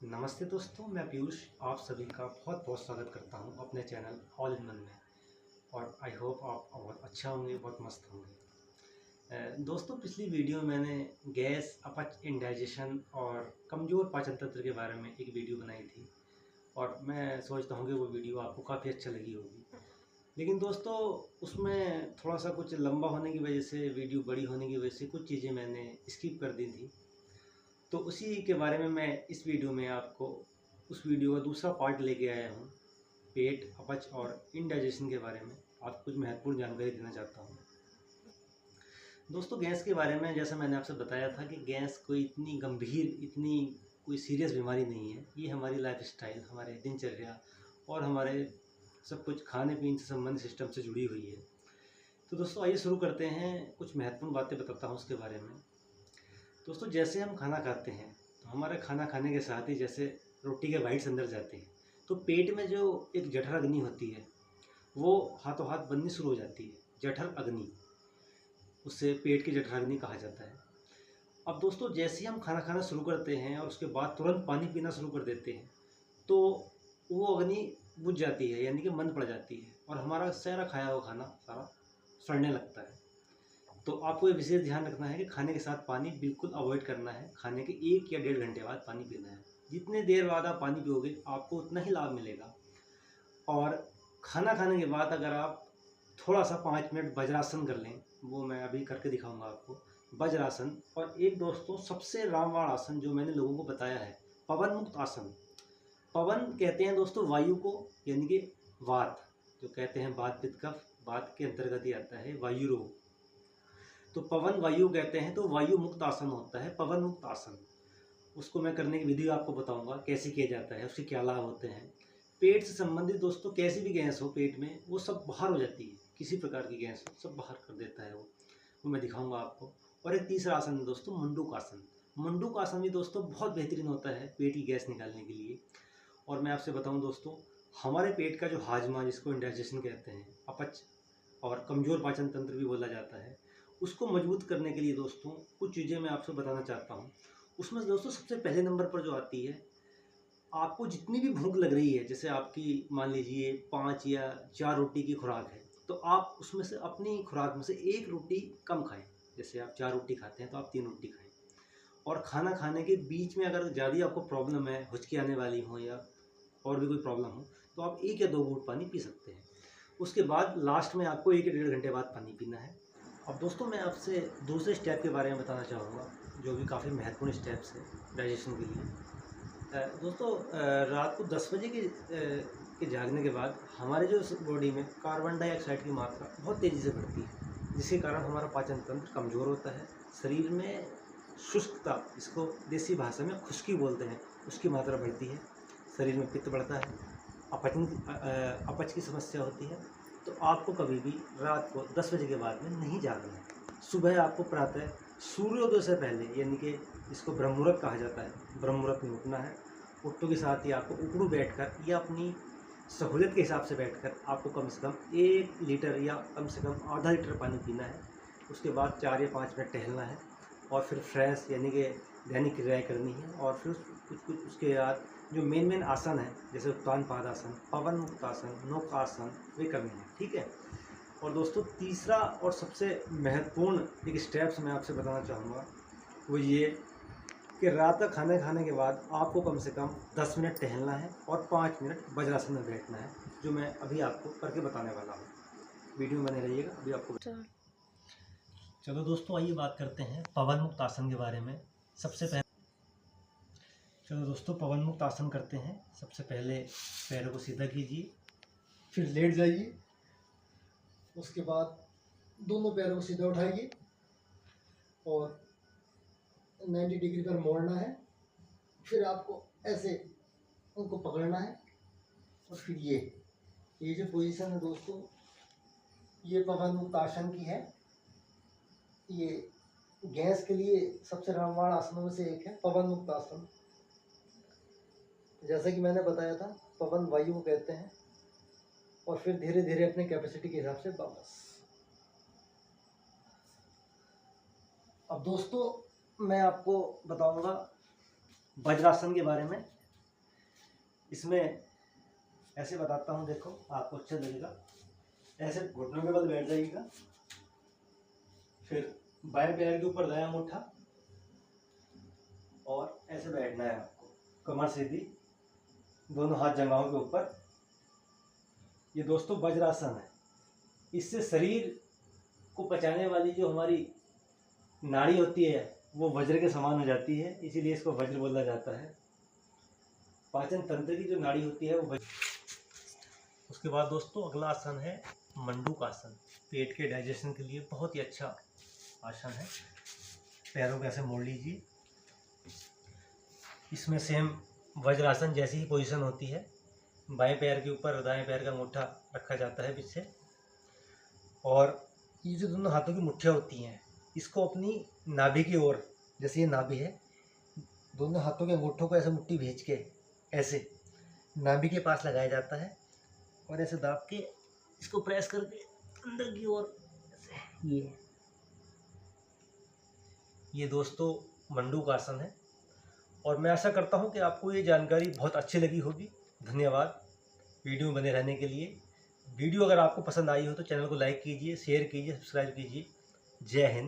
नमस्ते दोस्तों, मैं पीयूष आप सभी का बहुत बहुत स्वागत करता हूं अपने चैनल ऑल इन वन में। और आई होप आप बहुत अच्छा होंगे, बहुत मस्त होंगे। दोस्तों, पिछली वीडियो में मैंने गैस, अपच, इंडाइजेशन और कमज़ोर पाचन तंत्र के बारे में एक वीडियो बनाई थी और मैं सोचता हूँ कि वो वीडियो आपको काफ़ी अच्छा लगी होगी। लेकिन दोस्तों, उसमें थोड़ा सा कुछ लंबा होने की वजह से, वीडियो बड़ी होने की वजह से कुछ चीज़ें मैंने स्किप कर दी थी। तो उसी के बारे में मैं इस वीडियो में आपको उस वीडियो का दूसरा पार्ट लेके आया हूँ। पेट, अपच और इंडाइजेशन के बारे में आपको कुछ महत्वपूर्ण जानकारी देना चाहता हूँ। दोस्तों, गैस के बारे में जैसा मैंने आपसे बताया था कि गैस कोई इतनी गंभीर, इतनी कोई सीरियस बीमारी नहीं है। ये हमारी लाइफस्टाइल, हमारे दिनचर्या और हमारे सब कुछ खाने पीने से संबंधित सिस्टम से जुड़ी हुई है। तो दोस्तों, आइए शुरू करते हैं। कुछ महत्वपूर्ण बातें बताता हूँ उसके बारे में। दोस्तों, जैसे हम खाना खाते हैं तो हमारे खाना खाने के साथ ही जैसे रोटी के बाइट्स अंदर जाते हैं तो पेट में जो एक जठर अग्नि होती है वो हाथों हाथ बननी शुरू हो जाती है। जठर अग्नि, उससे पेट की जठर अग्नि कहा जाता है। अब दोस्तों, जैसे ही हम खाना खाना शुरू करते हैं और उसके बाद तुरंत पानी पीना शुरू कर देते हैं तो वो अग्नि बुझ जाती है, यानी कि मंद पड़ जाती है और हमारा सारा खाया हुआ खाना सारा सड़ने लगता है। तो आपको ये विशेष ध्यान रखना है कि खाने के साथ पानी बिल्कुल अवॉइड करना है। खाने के 1 या 1.5 घंटे बाद पानी पीना है। जितने देर बाद आप पानी पियोगे आपको उतना ही लाभ मिलेगा। और खाना खाने के बाद अगर आप थोड़ा सा 5 मिनट वज्रासन कर लें, वो मैं अभी करके दिखाऊंगा आपको। वज्रासन और एक दोस्तों सबसे रामबाण आसन जो मैंने लोगों को बताया है, पवन मुक्त आसन। पवन कहते हैं दोस्तों वायु को, यानी कि वात, जो कहते हैं वात पित्त कफ, वात के अंतर्गत ही आता है वायु रोग। तो पवन वायु कहते हैं, तो वायु मुक्त आसन होता है पवन मुक्त आसन। उसको मैं करने की विधि आपको बताऊंगा कैसे किया जाता है, उसके क्या लाभ होते हैं। पेट से संबंधित दोस्तों कैसी भी गैस हो पेट में वो सब बाहर हो जाती है। किसी प्रकार की गैस हो सब बाहर कर देता है वो मैं दिखाऊंगा आपको। और एक तीसरा आसन है दोस्तों, मुंडूक आसन। मुंडूक आसन भी दोस्तों बहुत बेहतरीन होता है पेट की गैस निकालने के लिए। और मैं आपसे बताऊं दोस्तों, हमारे पेट का जो हाजमा, जिसको इंडाइजेशन कहते हैं, अपच और कमज़ोर पाचन तंत्र भी बोला जाता है, उसको मजबूत करने के लिए दोस्तों कुछ चीज़ें मैं आपसे बताना चाहता हूँ। उसमें से दोस्तों सबसे पहले नंबर पर जो आती है, आपको जितनी भी भूख लग रही है, जैसे आपकी मान लीजिए 5 या 4 रोटी की खुराक है, तो आप उसमें से अपनी खुराक में से 1 रोटी कम खाएं। जैसे आप 4 रोटी खाते हैं तो आप 3 रोटी खाएं। और खाना खाने के बीच में अगर ज़्यादा आपको प्रॉब्लम है, हुचकी आने वाली हो या और भी कोई प्रॉब्लम हो, तो आप 1 या 2 घूंट पानी पी सकते हैं। उसके बाद लास्ट में आपको 1 या 1.5 घंटे बाद पानी पीना है। अब दोस्तों, मैं आपसे दूसरे स्टेप के बारे में बताना चाहूँगा, जो भी काफ़ी महत्वपूर्ण स्टेप्स है डाइजेशन के लिए। दोस्तों, रात को 10 बजे के जागने के बाद हमारे जो बॉडी में कार्बन डाइऑक्साइड की मात्रा बहुत तेज़ी से बढ़ती है, जिसके कारण हमारा पाचन तंत्र कमज़ोर होता है। शरीर में शुष्कता, इसको देसी भाषा में खुश्की बोलते हैं, उसकी मात्रा बढ़ती है। शरीर में पित्त बढ़ता है, अपच की समस्या होती है। तो आपको कभी भी रात को 10 बजे के बाद में नहीं जागना है। सुबह आपको प्रातः सूर्योदय से पहले, यानी कि इसको ब्रह्म मुहूर्त कहा जाता है, ब्रह्म मुहूर्त में उठना है। उठने के साथ ही आपको उकड़ू बैठकर या अपनी सहूलियत के हिसाब से बैठकर आपको कम से कम 1 लीटर या कम से कम आधा लीटर पानी पीना है। उसके बाद 4 या 5 मिनट टहलना है और फिर फ्रेश, यानी कि दैनिक क्रियाएँ करनी है। और फिर कुछ उसके बाद जो मेन आसन है, जैसे उत्तान पादासन, पवन मुक्त आसन, नौकासन, वे करने हैं। ठीक है। और दोस्तों, तीसरा और सबसे महत्वपूर्ण एक स्टेप्स मैं आपसे बताना चाहूँगा, वो ये कि रात का खाना खाने के बाद आपको कम से कम 10 मिनट टहलना है और 5 मिनट वज्रासन में बैठना है, जो मैं अभी आपको करके बताने वाला हूँ। वीडियो में बने रहिएगा, अभी आपको। चलो दोस्तों, आइए बात करते हैं पवन मुक्त आसन के बारे में। सबसे पहले चलो दोस्तों, पवन मुक्त आसन करते हैं। सबसे पहले पैरों को सीधा कीजिए, फिर लेट जाइए। उसके बाद दोनों पैरों को सीधा उठाइए और 90 डिग्री पर मोड़ना है। फिर आपको ऐसे उनको पकड़ना है और फिर ये जो पोजीशन है दोस्तों, ये पवन मुक्त आसन की है। ये गैस के लिए सबसे रामबाण आसनों में से एक है पवन मुक्त आसन। जैसा कि मैंने बताया था, पवन वायु को कहते हैं। और फिर धीरे धीरे अपने कैपेसिटी के हिसाब से वापस। अब दोस्तों, मैं आपको बताऊंगा वज्रासन के बारे में। इसमें ऐसे बताता हूँ, देखो आपको अच्छा लगेगा। ऐसे घुटनों के बल बैठ जाइएगा, फिर बाएं पैर के ऊपर दायां अंगूठा और ऐसे बैठना है आपको, कमर सीधी, दोनों हाथ जंघाओं के ऊपर। ये दोस्तों वज्रासन है। इससे शरीर को पचाने वाली जो हमारी नाड़ी होती है वो वज्र के समान हो जाती है, इसीलिए इसको वज्र बोला जाता है। पाचन तंत्र की जो नाड़ी होती है वो वज्र। उसके बाद दोस्तों अगला आसन है मंडूक आसन। पेट के डाइजेशन के लिए बहुत ही अच्छा आसन है। पैरों को ऐसे मोड़ लीजिए। इसमें सेम वज्रासन जैसी ही पोजीशन होती है। बाएं पैर के ऊपर दाएं पैर का अंगूठा रखा जाता है पीछे, और ये जो दोनों हाथों की मुट्ठियाँ होती हैं इसको अपनी नाभि की ओर, जैसे ये नाभि है, दोनों हाथों के अंगूठों को ऐसे मुट्ठी भेज के ऐसे नाभि के पास लगाया जाता है और ऐसे दाब के इसको प्रेस करके अंदर की ओर ऐसे। ये दोस्तों मंडूक आसन है। और मैं आशा करता हूँ कि आपको ये जानकारी बहुत अच्छी लगी होगी। धन्यवाद वीडियो में बने रहने के लिए। वीडियो अगर आपको पसंद आई हो तो चैनल को लाइक कीजिए, शेयर कीजिए, सब्सक्राइब कीजिए। जय हिंद।